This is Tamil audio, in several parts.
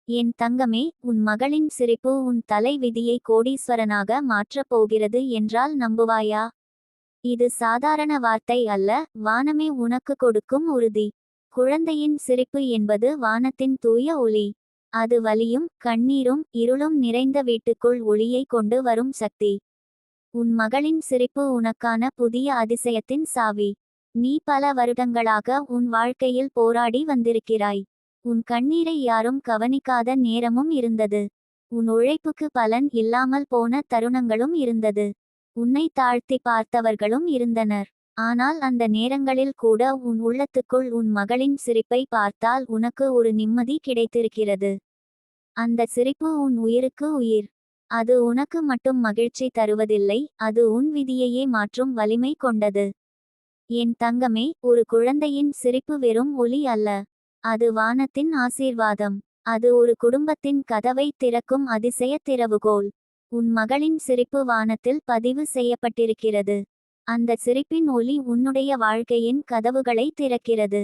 என் தங்கமே, உன் மகளின் சிரிப்பு உன் தலை விதியை கோடீஸ்வரனாக மாற்றப் போகிறது என்றால் நம்புவாயா? இது சாதாரண வார்த்தை அல்ல, வானமே உனக்கு கொடுக்கும் உறுதி. குழந்தையின் சிரிப்பு என்பது வானத்தின் தூய ஒளி. அது வலியும் கண்ணீரும் இருளும் நிறைந்த வீட்டுக்குள் ஒளியை கொண்டு வரும் சக்தி. உன் மகளின் சிரிப்பு உனக்கான புதிய அதிசயத்தின் சாவி. நீ பல வருடங்களாக உன் வாழ்க்கையில் போராடி வந்திருக்கிறாய். உன் கண்ணீரை யாரும் கவனிக்காத நேரமும் இருந்தது. உன் உழைப்புக்கு பலன் இல்லாமல் போன தருணங்களும் இருந்தது. உன்னை தாழ்த்தி பார்த்தவர்களும் இருந்தனர். ஆனால் அந்த நேரங்களில் கூட உன் உள்ளத்துக்குள் உன் மகளின் சிரிப்பை பார்த்தால் உனக்கு ஒரு நிம்மதி கிடைத்திருக்கிறது. அந்த சிரிப்பு உன் உயிருக்கு உயிர். அது உனக்கு மட்டும் மகிழ்ச்சி தருவதில்லை, அது உன் விதியையே மாற்றும் வலிமை கொண்டது. என் தங்கமே, ஒரு குழந்தையின் சிரிப்பு வெறும் ஒலி அல்ல. அது வானத்தின் ஆசீர்வாதம். அது ஒரு குடும்பத்தின் கதவை திறக்கும் அதிசய திறவுகோல். உன் மகளின் சிரிப்பு வானத்தில் பதிவு செய்யப்பட்டிருக்கிறது. அந்த சிரிப்பின் ஒலி உன்னுடைய வாழ்க்கையின் கதவுகளை திறக்கிறது.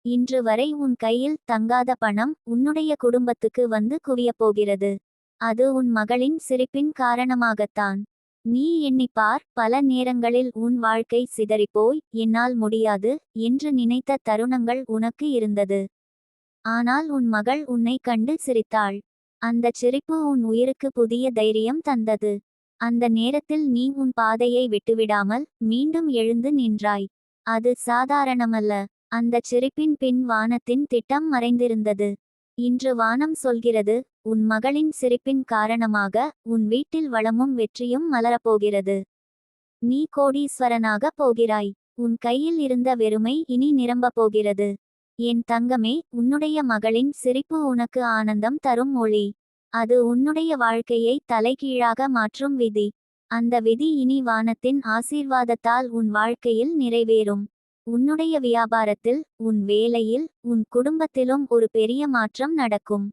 இன்று வரை உன் கையில் தங்காத பணம் உன்னுடைய குடும்பத்துக்கு வந்து குவியப்போகிறது. அது உன் மகளின் சிரிப்பின் காரணமாகத்தான். நீ எண்ணிப்பார், பல நேரங்களில் உன் வாழ்க்கை சிதறிப்போய் என்னால் முடியாது என்று நினைத்த தருணங்கள் உனக்கு இருந்தது. ஆனால் உன் மகள் உன்னை கண்டு சிரித்தாள். அந்த சிரிப்பு உன் உயிருக்கு புதிய தைரியம் தந்தது. அந்த நேரத்தில் நீ உன் பாதையை விட்டுவிடாமல் மீண்டும் எழுந்து நின்றாய். அது சாதாரணமல்ல. அந்த சிரிப்பின் பின் வானத்தின் திட்டம் மறைந்திருந்தது. இன்று வானம் சொல்கிறது, உன் மகளின் சிரிப்பின் காரணமாக உன் வீட்டில் வளமும் வெற்றியும் மலரப்போகிறது. நீ கோடீஸ்வரனாக போகிறாய். உன் கையில் இருந்த வெறுமை இனி நிரம்பப் போகிறது. என் தங்கமே, உன்னுடைய மகளின் சிரிப்பு உனக்கு ஆனந்தம் தரும் ஒளி. அது உன்னுடைய வாழ்க்கையை தலைகீழாக மாற்றும் விதி. அந்த விதி இனி வானத்தின் ஆசீர்வாதத்தால் உன் வாழ்க்கையில் நிறைவேறும். உன்னுடைய வியாபாரத்தில், உன் வேலையில், உன் குடும்பத்திலும் ஒரு பெரிய மாற்றம் நடக்கும்.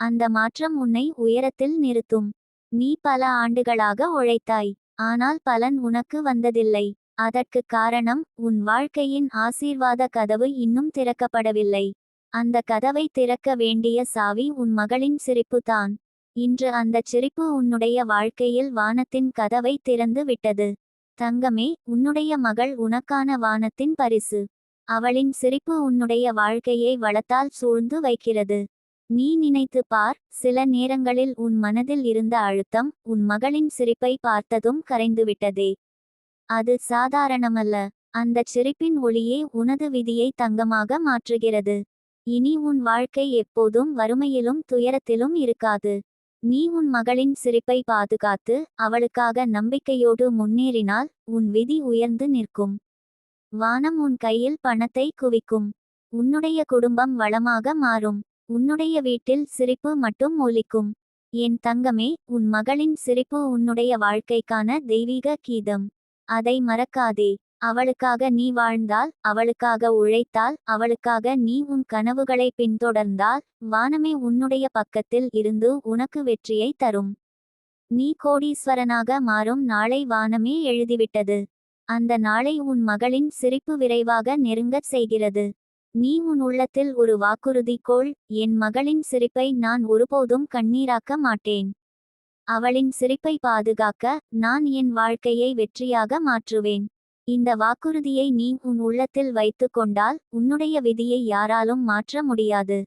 அந்த மாற்றம் உன்னை உயரத்தில் நிறுத்தும். நீ பல ஆண்டுகளாக உழைத்தாய். ஆனால் பலன் உனக்கு வந்ததில்லை. அதற்கு காரணம், உன் வாழ்க்கையின் ஆசீர்வாத கதவு இன்னும் திறக்கப்படவில்லை. அந்த கதவை திறக்க வேண்டிய சாவி உன் மகளின் சிரிப்பு தான். இன்று அந்தச் சிரிப்பு உன்னுடைய வாழ்க்கையில் வானத்தின் கதவை திறந்து விட்டது. தங்கமே, உன்னுடைய மகள் உனக்கான வானத்தின் பரிசு. அவளின் சிரிப்பு உன்னுடைய வாழ்க்கையை வளத்தால் சூழ்ந்து வைக்கிறது. நீ நினைத்து பார், சில நேரங்களில் உன் மனதில் இருந்த அழுத்தம் உன் மகளின் சிரிப்பை பார்த்ததும் கரைந்துவிட்டதே. அது சாதாரணமல்ல. அந்தச் சிரிப்பின் ஒளியே உனது விதியை தங்கமாக மாற்றுகிறது. இனி உன் வாழ்க்கை எப்போதும் வறுமையிலும் துயரத்திலும் இருக்காது. நீ உன் மகளின் சிரிப்பை பாதுகாத்து அவளுக்காக நம்பிக்கையோடு முன்னேறினால் உன் விதி உயர்ந்து நிற்கும். வானம் உன் கையில் பணத்தை குவிக்கும். உன்னுடைய குடும்பம் வளமாக மாறும். உன்னுடைய வீட்டில் சிரிப்பு மட்டும் ஒலிக்கும். என் தங்கமே, உன் மகளின் சிரிப்பு உன்னுடைய வாழ்க்கைக்கான தெய்வீக கீதம். அதை மறக்காதே. அவளுக்காக நீ வாழ்ந்தால், அவளுக்காக உழைத்தால், அவளுக்காக நீ உன் கனவுகளை பின்தொடர்ந்தால், வானமே உன்னுடைய பக்கத்தில் இருந்து உனக்கு வெற்றியை தரும். நீ கோடீஸ்வரனாக மாறும் நாளை வானமே எழுதிவிட்டது. அந்த நாளை உன் மகளின் சிரிப்பு விரைவாக நெருங்கச் செய்கிறது. நீ உன் உள்ளத்தில் ஒரு வாக்குறுதி கொள், என் மகளின் சிரிப்பை நான் ஒருபோதும் கண்ணீராக்க மாட்டேன். அவளின் சிரிப்பை பாதுகாக்க நான் என் வாழ்க்கையை வெற்றியாக மாற்றுவேன். இந்த வாக்குறுதியை நீ உன் உள்ளத்தில் வைத்து கொண்டால் உன்னுடைய விதியை யாராலும் மாற்ற முடியாது.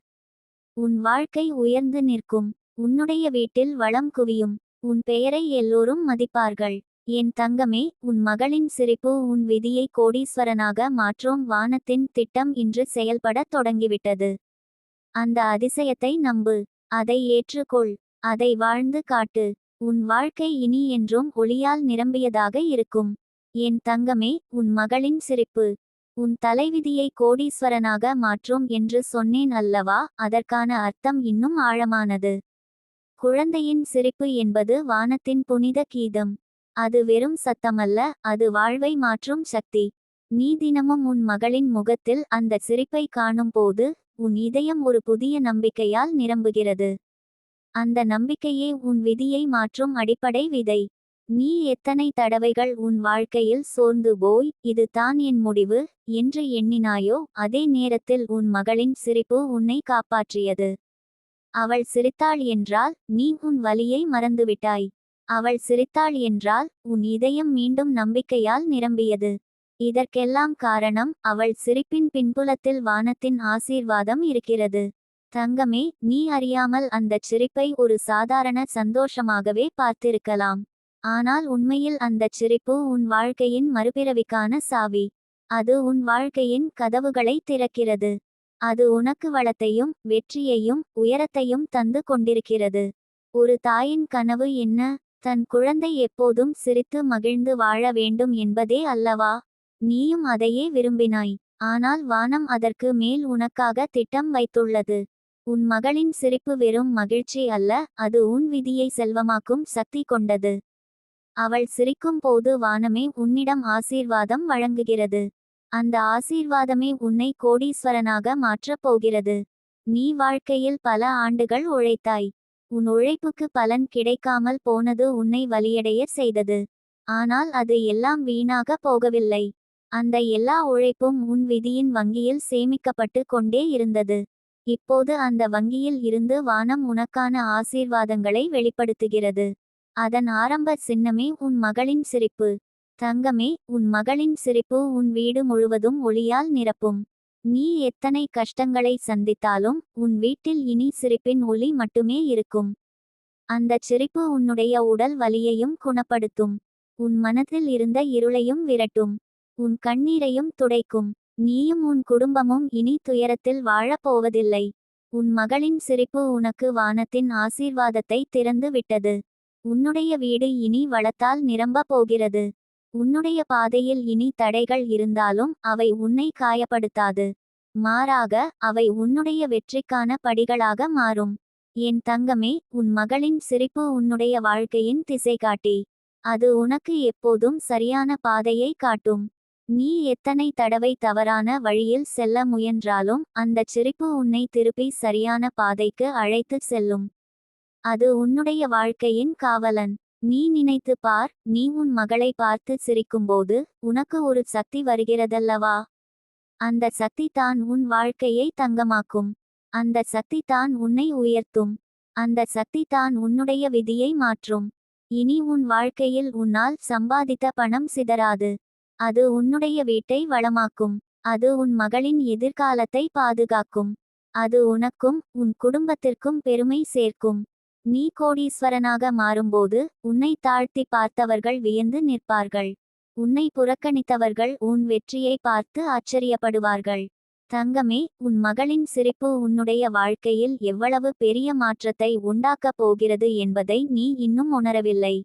உன் வாழ்க்கை உயர்ந்து நிற்கும். உன்னுடைய வீட்டில் வளம் குவியும். உன் பெயரை எல்லோரும் மதிப்பார்கள். என் தங்கமே, உன் மகளின் சிரிப்பு உன் விதியை கோடீஸ்வரனாக மாற்றும் வானத்தின் திட்டம் இன்று செயல்படத் தொடங்கிவிட்டது. அந்த அதிசயத்தை நம்பு. அதை ஏற்றுக்கொள். அதை வாழ்ந்து காட்டு. உன் வாழ்க்கை இனி என்றும் ஒளியால் நிரம்பியதாக இருக்கும். என் தங்கமே, உன் மகளின் சிரிப்பு உன் தலைவிதியை கோடீஸ்வரனாக மாற்றும் என்று சொன்னேன் அல்லவா? அதற்கான அர்த்தம் இன்னும் ஆழமானது. குழந்தையின் சிரிப்பு என்பது வானத்தின் புனித கீதம். அது வெறும் சத்தமல்ல, அது வாழ்வை மாற்றும் சக்தி. நீ தினமும் உன் மகளின் முகத்தில் அந்த சிரிப்பை காணும் போது உன் இதயம் ஒரு புதிய நம்பிக்கையால் நிரம்புகிறது. அந்த நம்பிக்கையே உன் விதியை மாற்றும் அடிப்படை விதை. நீ எத்தனை தடவைகள் உன் வாழ்க்கையில் சோர்ந்து போய், இது தான் என் முடிவு என்று எண்ணினாயோ, அதே நேரத்தில் உன் மகளின் சிரிப்பு உன்னை காப்பாற்றியது. அவள் சிரித்தாள் என்றால் நீ உன் வலியை மறந்துவிட்டாய். அவள் சிரித்தாள் என்றால் உன் இதயம் மீண்டும் நம்பிக்கையால் நிரம்பியது. இதற்கெல்லாம் காரணம் அவள் சிரிப்பின் பின்புலத்தில் வானத்தின் ஆசீர்வாதம் இருக்கிறது. தங்கமே, நீ அறியாமல் அந்தச் சிரிப்பை ஒரு சாதாரண சந்தோஷமாகவே பார்த்திருக்கலாம். ஆனால் உண்மையில் அந்தச் சிரிப்பு உன் வாழ்க்கையின் மறுபிறவிக்கான சாவி. அது உன் வாழ்க்கையின் கதவுகளை திறக்கிறது. அது உனக்கு வளத்தையும் வெற்றியையும் உயரத்தையும் தந்து கொண்டிருக்கிறது. ஒரு தாயின் கனவு என்ன? தன் குழந்தை எப்போதும் சிரித்து மகிழ்ந்து வாழ வேண்டும் என்பதே அல்லவா? நீயும் அதையே விரும்பினாய். ஆனால் வானம் அதற்கு மேல் உனக்காக திட்டம் வைத்துள்ளது. உன் மகளின் சிரிப்பு வெறும் மகிழ்ச்சி அல்ல, அது உன் விதியை செல்வமாக்கும் சக்தி கொண்டது. அவள் சிரிக்கும் போது வானமே உன்னிடம் ஆசீர்வாதம் வழங்குகிறது. அந்த ஆசீர்வாதமே உன்னை கோடீஸ்வரனாக மாற்றப் போகிறது. நீ வாழ்க்கையில் பல ஆண்டுகள் உழைத்தாய். உன் உழைப்புக்கு பலன் கிடைக்காமல் போனது உன்னை வலியடைய செய்தது. ஆனால் அது எல்லாம் வீணாக போகவில்லை. அந்த எல்லா உழைப்பும் உன் விதியின் வங்கியில் சேமிக்கப்பட்டு கொண்டே இருந்தது. இப்போது அந்த வங்கியில் இருந்து வானம் உனக்கான ஆசீர்வாதங்களை வெளிப்படுத்துகிறது. அதன் ஆரம்ப சின்னமே உன் மகளின் சிரிப்பு. தங்கமே, உன் மகளின் சிரிப்பு உன் வீடு முழுவதும் ஒளியால் நிரப்பும். நீ எத்தனை கஷ்டங்களை சந்தித்தாலும் உன் வீட்டில் இனி சிரிப்பின் ஒளி மட்டுமே இருக்கும். அந்தச் சிரிப்பு உன்னுடைய உடல் வலியையும் குணப்படுத்தும். உன் மனதில் இருந்த இருளையும் விரட்டும். உன் கண்ணீரையும் துடைக்கும். நீயும் உன் குடும்பமும் இனி துயரத்தில் வாழப் போவதில்லை. உன் மகளின் சிரிப்பு உனக்கு வானத்தின் ஆசீர்வாதத்தை திறந்து விட்டது. உன்னுடைய வீடு இனி வளத்தால் நிரம்பப் போகிறது. உன்னுடைய பாதையில் இனி தடைகள் இருந்தாலும் அவை உன்னை காயப்படுத்தாது. மாறாக அவை உன்னுடைய வெற்றிக்கான படிகளாக மாறும். என் தங்கமே, உன் மகளின் சிரிப்பு உன்னுடைய வாழ்க்கையின் திசைகாட்டி. அது உனக்கு எப்போதும் சரியான பாதையை காட்டும். நீ எத்தனை தடவை தவறான வழியில் செல்ல முயன்றாலும் அந்தச் சிரிப்பு உன்னை திருப்பி சரியான பாதைக்கு அழைத்துச் செல்லும். அது உன்னுடைய வாழ்க்கையின் காவலன். நீ நினைத்து பார், நீ உன் மகளை பார்த்து சிரிக்கும்போது உனக்கு ஒரு சக்தி வருகிறதல்லவா? அந்த சக்தி தான் உன் வாழ்க்கையை தங்கமாக்கும். அந்த சக்தி தான் உன்னை உயர்த்தும். அந்த சக்தி தான் உன்னுடைய விதியை மாற்றும். இனி உன் வாழ்க்கையில் உன்னால் சம்பாதித்த பணம் சிதறாது. அது உன்னுடைய வீட்டை வளமாக்கும். அது உன் மகளின் எதிர்காலத்தை பாதுகாக்கும். அது உனக்கும் உன் குடும்பத்திற்கும் பெருமை சேர்க்கும். நீ கோடீஸ்வரனாக மாறும்போது உன்னை தாழ்த்தி பார்த்தவர்கள் வியந்து நிற்பார்கள். உன்னை புறக்கணித்தவர்கள் உன் வெற்றியை பார்த்து ஆச்சரியப்படுவார்கள். தங்கமே, உன் மகளின் சிரிப்பு உன்னுடைய வாழ்க்கையில் எவ்வளவு பெரிய மாற்றத்தை உண்டாக்கப் போகிறது என்பதை நீ இன்னும் உணரவில்லை.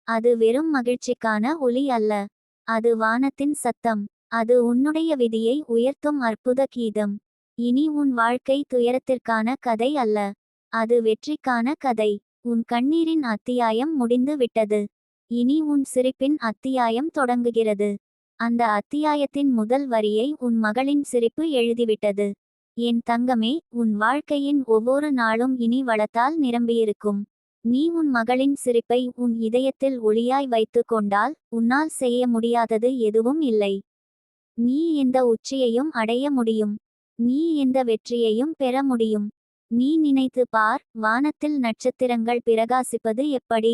அது வெறும் மகிழ்ச்சிக்கான ஒலி அல்ல. அது வானத்தின் சத்தம். அது உன்னுடைய விதியை உயர்த்தும் அற்புத கீதம். இனி உன் வாழ்க்கை துயரத்திற்கான கதை அல்ல. அது வெற்றிக்கான கதை. உன் கண்ணீரின் அத்தியாயம் முடிந்து விட்டது. இனி உன் சிரிப்பின் அத்தியாயம் தொடங்குகிறது. அந்த அத்தியாயத்தின் முதல் வரியை உன் மகளின் சிரிப்பு எழுதிவிட்டது. என் தங்கமே, உன் வாழ்க்கையின் ஒவ்வொரு நாளும் இனி வளத்தால் நிரம்பியிருக்கும். நீ உன் மகளின் சிரிப்பை உன் இதயத்தில் ஒளியாய் வைத்து கொண்டால் உன்னால் செய்ய முடியாதது எதுவும் இல்லை. நீ எந்த உச்சியையும் அடைய முடியும். நீ எந்த வெற்றியையும் பெற முடியும். நீ நினைத்து பார், வானத்தில் நட்சத்திரங்கள் பிரகாசிப்பது எப்படி?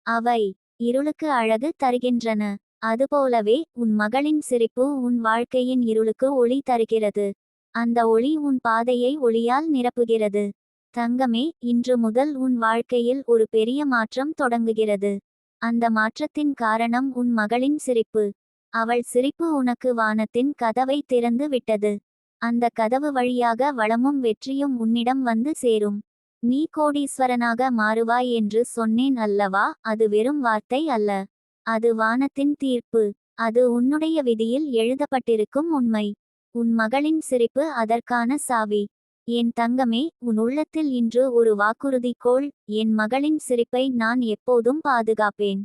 அவை இருளுக்கு அழகு தருகின்றன. அதுபோலவே உன் மகளின் சிரிப்பு உன் வாழ்க்கையின் இருளுக்கு ஒளி தருகிறது. அந்த ஒளி உன் பாதையை ஒளியால் நிரப்புகிறது. தங்கமே, இன்று முதல் உன் வாழ்க்கையில் ஒரு பெரிய மாற்றம் தொடங்குகிறது. அந்த மாற்றத்தின் காரணம் உன் மகளின் சிரிப்பு. அவள் சிரிப்பு உனக்கு வானத்தின் கதவை திறந்து விட்டது. அந்த கதவு வழியாக வளமும் வெற்றியும் உன்னிடம் வந்து சேரும். நீ கோடீஸ்வரனாக மாறுவாய் என்று சொன்னேன் அல்லவா? அது வெறும் வார்த்தை அல்ல. அது வானத்தின் தீர்ப்பு. அது உன்னுடைய விதியில் எழுதப்பட்டிருக்கும் உண்மை. உன் மகளின் சிரிப்பு அதற்கான சாவி. என் தங்கமே, உன் உள்ளத்தில் இன்று ஒரு வாக்குறுதி கொள். என் மகளின் சிரிப்பை நான் எப்போதும் பாதுகாப்பேன்.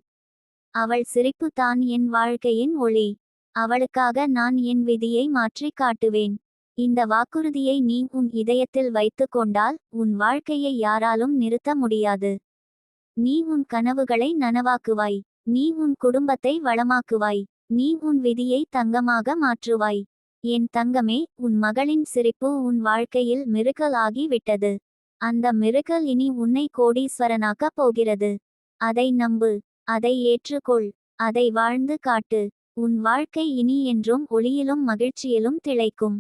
அவள் சிரிப்பு தான் என் வாழ்க்கையின் ஒளி. அவளுக்காக நான் என் விதியை மாற்றி காட்டுவேன். இந்த வாக்குறுதியை நீ உன் இதயத்தில் வைத்து கொண்டால் உன் வாழ்க்கையை யாராலும் நிறுத்த முடியாது. நீ உன் கனவுகளை நனவாக்குவாய். நீ உன் குடும்பத்தை வளமாக்குவாய். நீ உன் விதியை தங்கமாக மாற்றுவாய். என் தங்கமே, உன் மகளின் சிரிப்பு உன் வாழ்க்கையில் மிருகல் ஆகி விட்டது. அந்த மிருகல் இனி உன்னை கோடீஸ்வரனாக்கப் போகிறது. அதை நம்பு. அதை ஏற்றுக்கொள். அதை வாழ்ந்து காட்டு. உன் வாழ்க்கை இனி என்றும் ஒளியிலும் மகிழ்ச்சியிலும் திளைக்கும்.